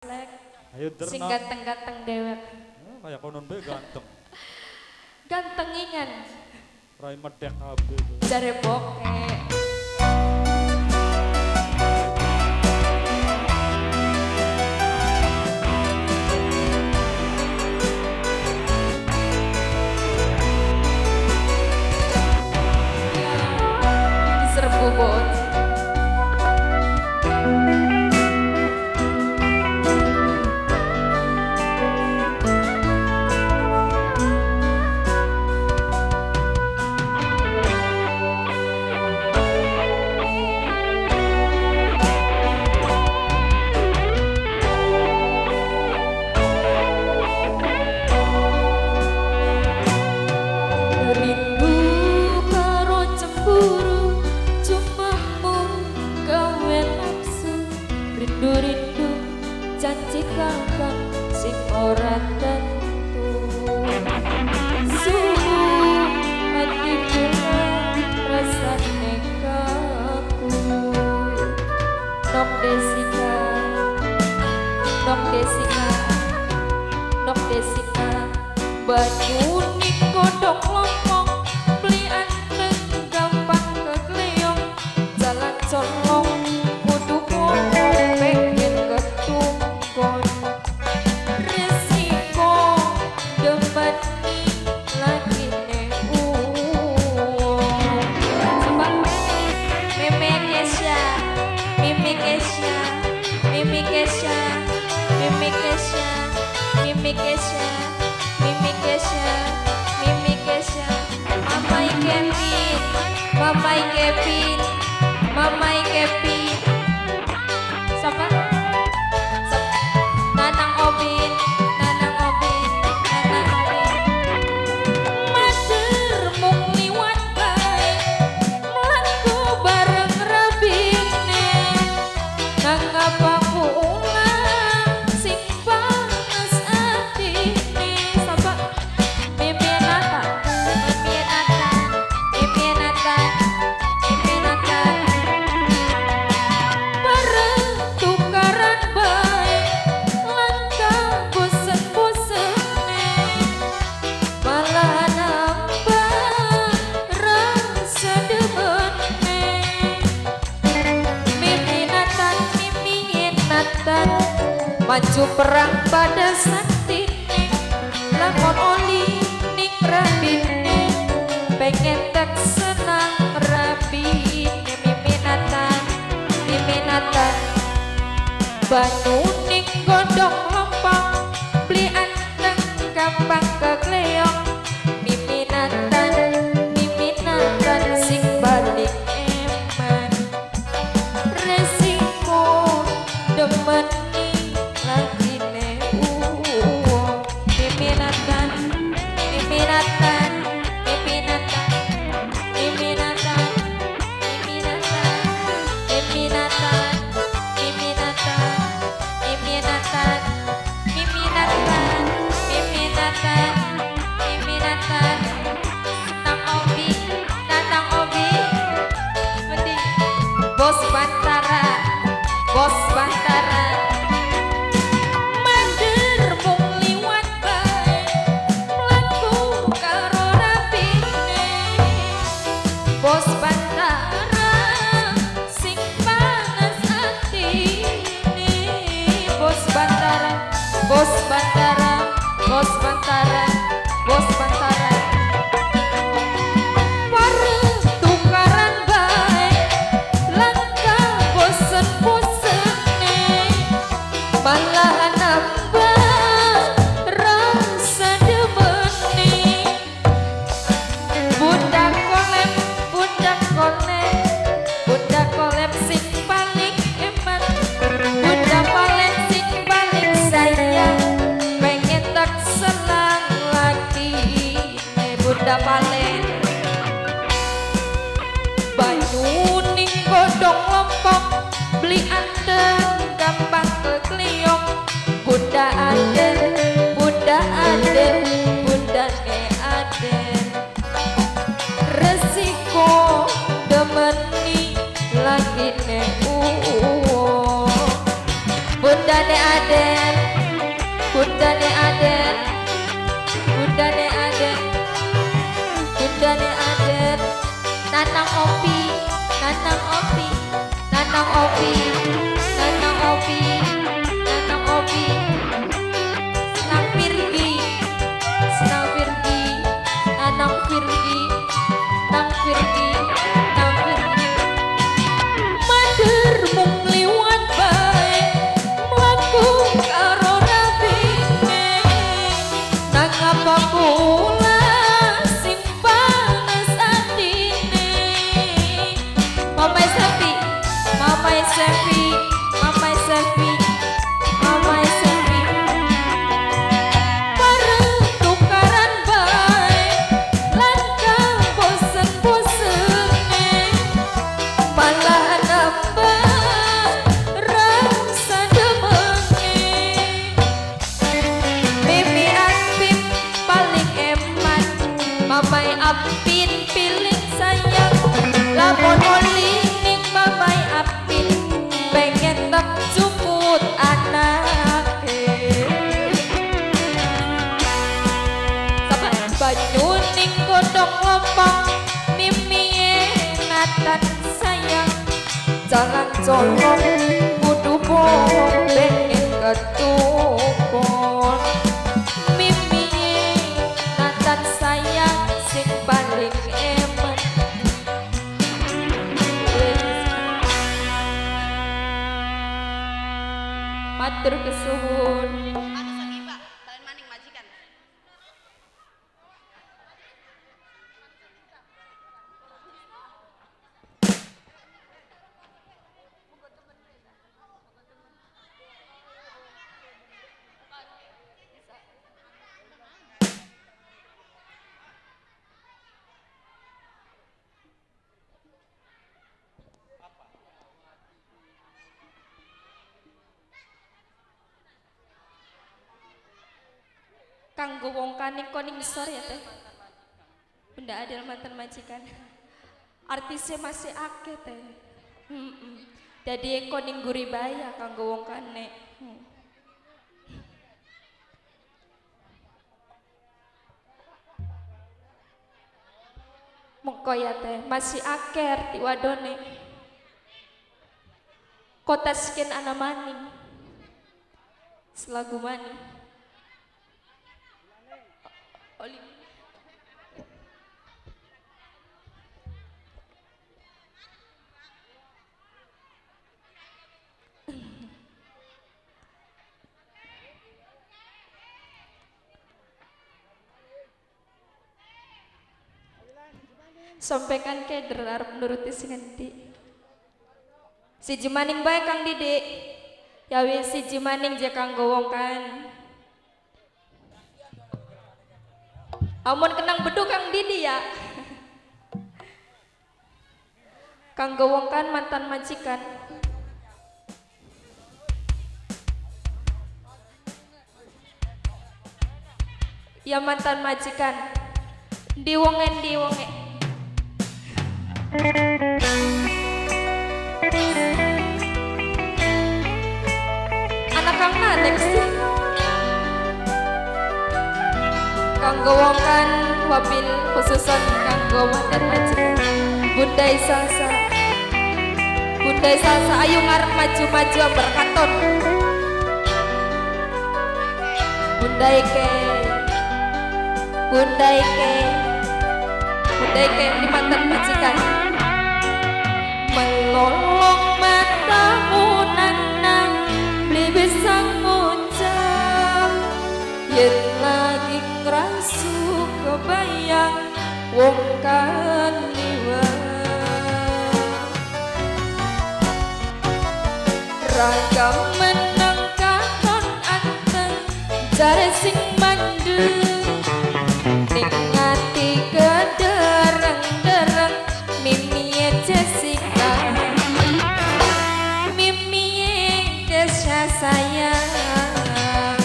Lek Ayo sing ternak. ganteng-ganteng dewek. Kayak konon be ganteng. Gantengingan Rai medek abe tuh. jare bokek. Diserbu bot. Rindu karo cemburu cumamu gawe nafsu. Rindu-rindu janji kakak sing ora tentu. Suhu hati kena rasane kaku. Nok desika, nok desika, nok desika. Banyu ning godhong lompong beli anteng gampang kekleong jalan colong kudu ngomong pengen ketungkon resiko dembani lagi ne sebab meme Kesha mimi Kesha mimi Kesha mimi Kesha mimi Kesha Mimi Kesha, Mimi Kesha, Mamai Kevin, Mamai Kevin, Mamai Kevin, siapa? Nanang Obin, Nanang Obin, Nanang Obin. Mader mung liwat bae, mlaku bareng rabine, nang apa bunga sing panas atine. Maju perang pada saktine lakon oli ning rabine pengen tak senang rabine miminatan banu ning godhong lompong beli anteng gampang kekleong miminatan sing balik eman resiko demen Bos Bantara, Bos Bantara. Mader mung liwat bae, mlaku karo rapine. Bos Bantara, sing panas atine. Bos Bantara, Bos Bantara, Bos Bantara, Bos Bantara. Malah nambah rasa demeni budak kolep sing paling hebat budak kolep sing paling sayang pengen tak selang lagi budak paling banyu ning godhong lompong beli anteng gampang kekleong budak Bundane aden, bundane aden, bundane aden. Nanang opi, nanang opi, nanang opi, nanang opi, nanang opi. Senang pirgi, senang pirgi, nanang pirgi, nang pirgi, nang pirgi. Mader mung liwat bae, mlaku karo rabine. Nang apa pula sing panas atine. Mamai Sevi, Mamai Sevi, Mamai Sevi, Mamai Sevi. Bareng tukaran bae, lan kang bosen-bosene. Malah nambah rasa demenge. Mimi Apin paling eman, Mamai Apin pilih sayang. Lamun oli ning Mamai Apin pengen tak juput anake. Saban banyu ning godhong lompong, Mimi Nathan sayang. Jalan colong kudu bohong pengen ketukon. Mimi Nathan sayang sing paling eman. Matur kesuwun. Anu sakiba, balen maning majikan. Kanggo wong kaning koning isor ya teh. Bunda Adel mantan majikan. Artisnya masih akeh teh. Jadi koning guribaya kanggo wong kane. Mengko ya teh masih aker di wadone. Kota sekian ana maning. Selagu maning. Oli. Sampaikan ke arep nuruti sing endi. Siji maning bae Kang Didik. Ya wis siji maning je kanggo wong kan. Amun kenang bedu Kang Didi ya. Kanggo wong kan mantan majikan. Ya mantan majikan. Di wonge. Anak Kang Nadek sih. Kanggo wong kan wabil khususan kanggo mantan majikan. Bundai salsa, Bundai salsa ayo ngarep maju-maju berkanton. Bundai ke, Bundai ke, Bundai ke di mantan majikan. Melolong matamu nanang, beli bisa ngucap. Yen lagi ngerasu kebayang wong kan liwa. Ragam menang katon anteng jare sing mandeng. Ning ati kedereng-dereng Mimi Jessica, Mimi Kesha sayang.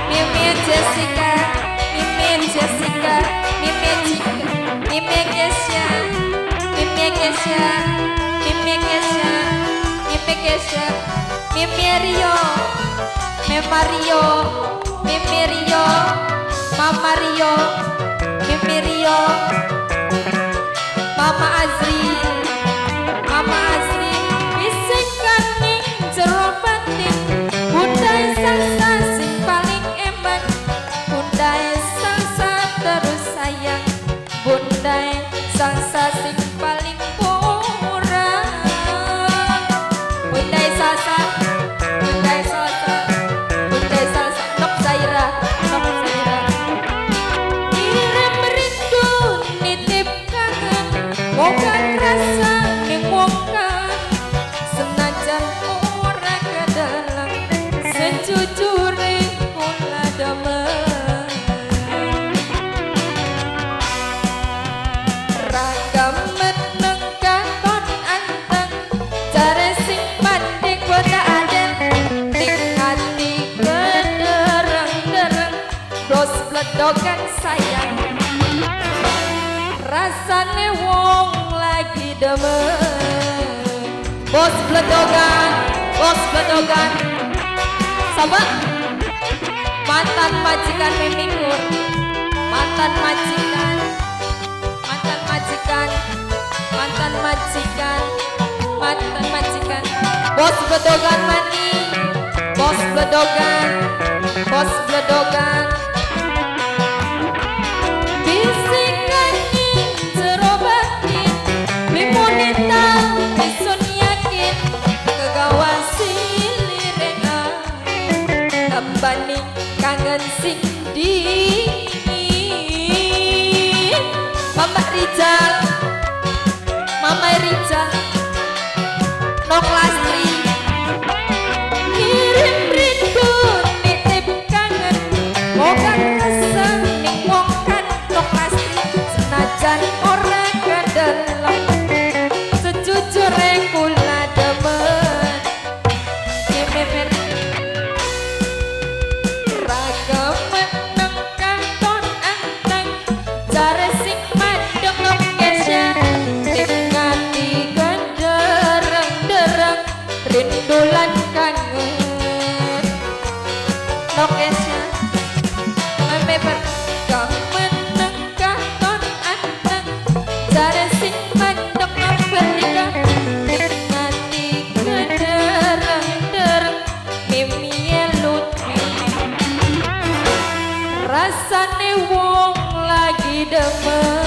Mimi Jessica, Mimi Jessica, Mimi Kesha, Mimi Kesha, Mimi Kesha, Mimi Kesha, Mimi Rio, Mario, Mimi Rio, Mama Rio, Mimi Rio, Mama Azri, Mama Azri, bisikan ning jero batin, Bunda Salsa sing paling eman, Bunda Salsa terus sayang, Bunda Salsa sing paling murah, Bunda Salsa. Moga rasa ning wongkan senajan ora kedalang sejujure kula demen ragam meneng kakon anteng jare sing mandek boda aden ning ati kedereng-dereng dos bledokan sayang rasane wong lagi demen bos bledogan sama mantan majikan mimikur mantan majikan bos bledogan mani bos bledogan bisikan Isun yakin kegawan silirengan Abani kangen sing dingin Mama Rizal Nok Lastri kirim rindu nitip kangen moga rasa ning wong kan Nok Lastri senajan ora kedalang sejujure kula demen kemeper ragam meneng kanton anteng jare sing mandeng nok kesya ngati kedereng-dereng rindulan kangen nok kesya kemeper ragam meneng kanton anteng jare sing mandeng nok bernika ngati kedereng-dereng mimi lutfi rasane wong lagi demen